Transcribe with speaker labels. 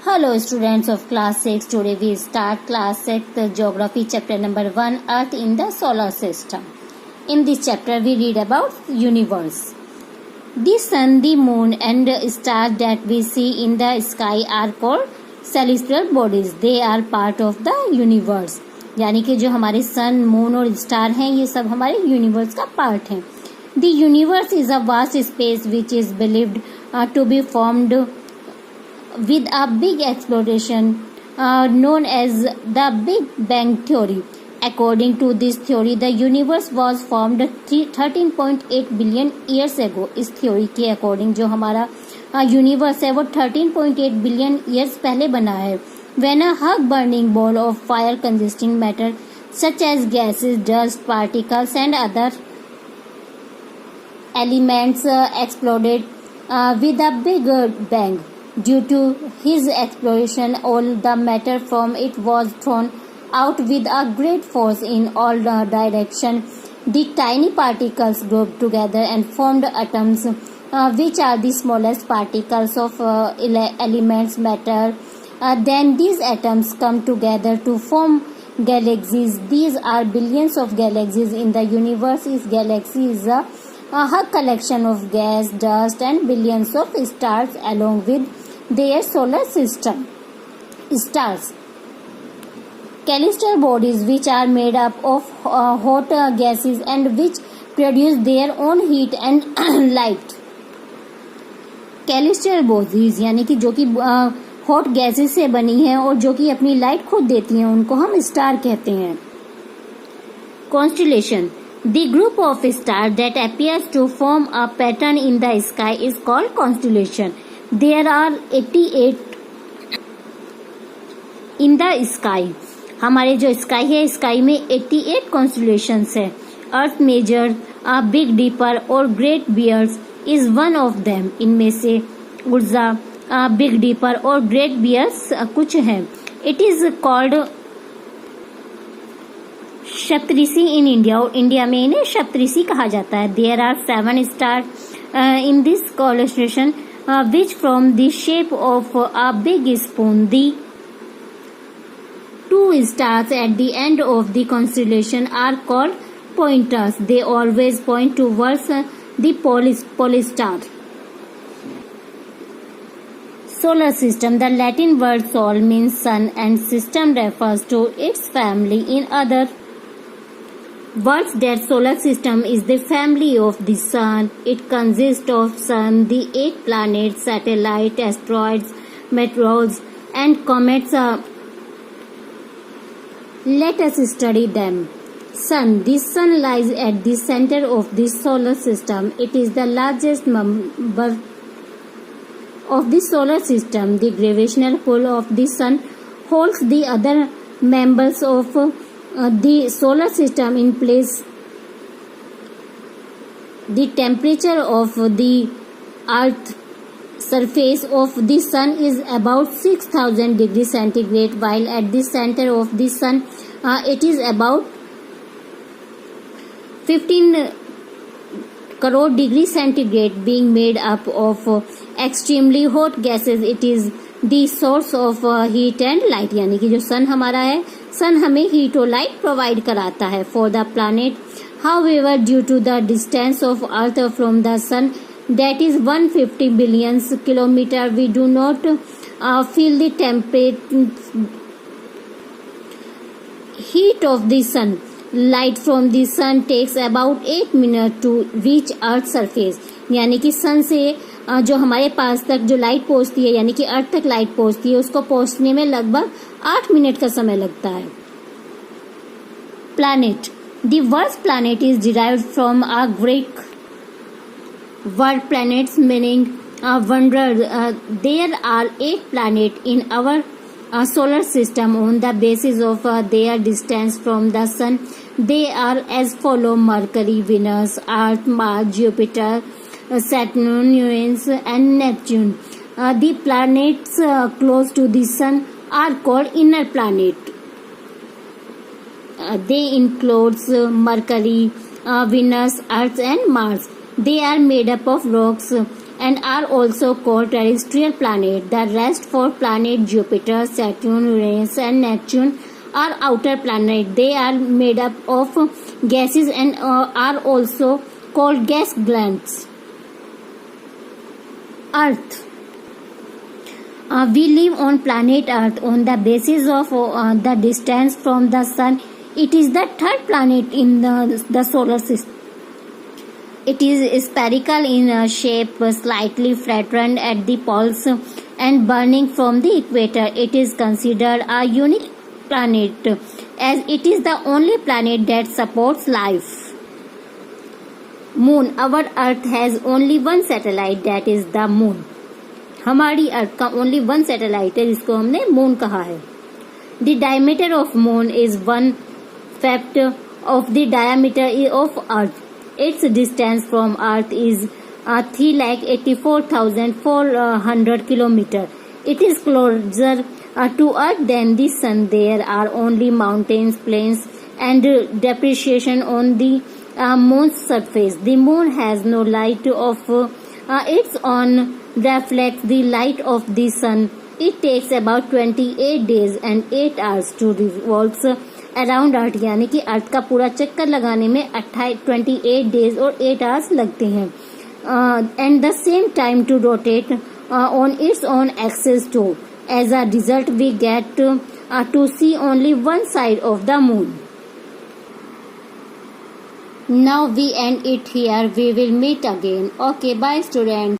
Speaker 1: Hello students of class 6. Today we start class 6 geography chapter number 1 Earth in the solar system. In this chapter we read about universe. The sun, the moon and stars that we see in the sky are called celestial bodies. They are part of the universe. यानी कि जो हमारे सन, moon और star हैं ये सब हमारे universe का पार्ट हैं. The universe is a vast space which is believed to be formed with a big explosion known as the Big Bang Theory. According to this theory, the universe was formed 13.8 billion years ago. इस theory के according जो हमारा universe है वो 13.8 billion years पहले बना है. When a hot burning ball of fire consisting matter such as gases, dust, particles and other elements exploded with a big bang. Due to his explosion, all the matter from it was thrown out with a great force in all directions. The tiny particles grouped together and formed atoms, which are the smallest particles of elements matter. Then these atoms come together to form galaxies. These are billions of galaxies in the universe. Each galaxy is a collection of gas, dust and billions of stars along with their solar system. Stars, celestial bodies which are made up of hot gases and which produce their own heat and light. Celestial bodies यानी कि जो कि hot gases से बनी है और जो कि अपनी लाइट खुद देती हैं उनको हम स्टार कहते हैं. Constellation, the group of stars that appears to form a pattern in the sky is called constellation. There are 88 in the sky. हमारे जो स्काई है स्काई में 88 constellations है. अर्थ मेजर, बिग डीपर और Great Bears is one of them. इनमें से Ursa, Big Dipper और Great Bears कुछ हैं. It is called Saptarishi in India. और इंडिया में इन्हें सप्तऋषि कहा जाता है. There are 7 star in this constellation which from the shape of a big spoon. The 2 stars at the end of the constellation are called pointers. They always point towards the pole star. Solar system. The Latin word sol means sun and system refers to its family. In other words, that solar system is the family of the sun. It consists of sun, the 8 planets, satellites, asteroids, meteors and comets. Let us study them. Sun. The sun lies at the center of the solar system. It is the largest member of the solar system. The gravitational pull of the sun holds the other members of the solar system in place. The temperature of the earth surface of the sun is about 6000 degrees centigrade, while at the center of the sun it is about 15 crore degrees centigrade. Being made up of extremely hot gases, it is the source of heat and light. यानी कि जो सन हमारा है, सन हमें heat और light provide कराता है. For the planet, however, due to the distance of earth from the sun, that is 150 billion kilometer, we do not feel the heat of the sun. Light from the sun takes about 8 minutes to reach earth surface. यानी कि सन से जो हमारे पास तक जो light पहुंचती है यानी कि अर्थ तक लाइट पहुंचती है उसको पहुंचने में लगभग 8 मिनट का समय लगता है. Planet. The word planet is derived from a Greek word planets meaning wanderer. There are 8 planets in our solar system on the basis of their distance from the sun. They are as follow: Mercury, Venus, Earth, Mars, Jupiter, Saturn, Uranus and Neptune. The planets close to the sun are called inner planet. They include Mercury, Venus, Earth and Mars. They are made up of rocks and are also called terrestrial planets. The rest four planets, Jupiter, Saturn, Uranus, and Neptune, are outer planets. They are made up of gases and are also called gas giants. Earth. We live on planet Earth on the basis of the distance from the Sun. It is the third planet in the solar system. It is spherical in shape, slightly flattened at the poles and burning from the equator. It is considered a unique planet as it is the only planet that supports life. Moon. Our Earth has only one satellite, that is the Moon. हमारी अर्थ का only one satellite है जिसको हमने moon कहा है. The diameter of moon is 1/5 of the diameter of earth. It's distance from earth is 3,84,400 kilometers. It is closer to earth than the sun. There are only mountains, plains, and depression on the moon's surface. The moon has no light of its own, reflects the light of the sun. It takes about 28 days and 8 hours to revolve around earth. यानी कि अर्थ का पूरा चक्कर लगाने में 28 days और 8 hours लगते हैं. And the same time to rotate on its own axis too. As a result, we get to see only one side of the moon. Now we end it here. We will meet again. Okay, bye students.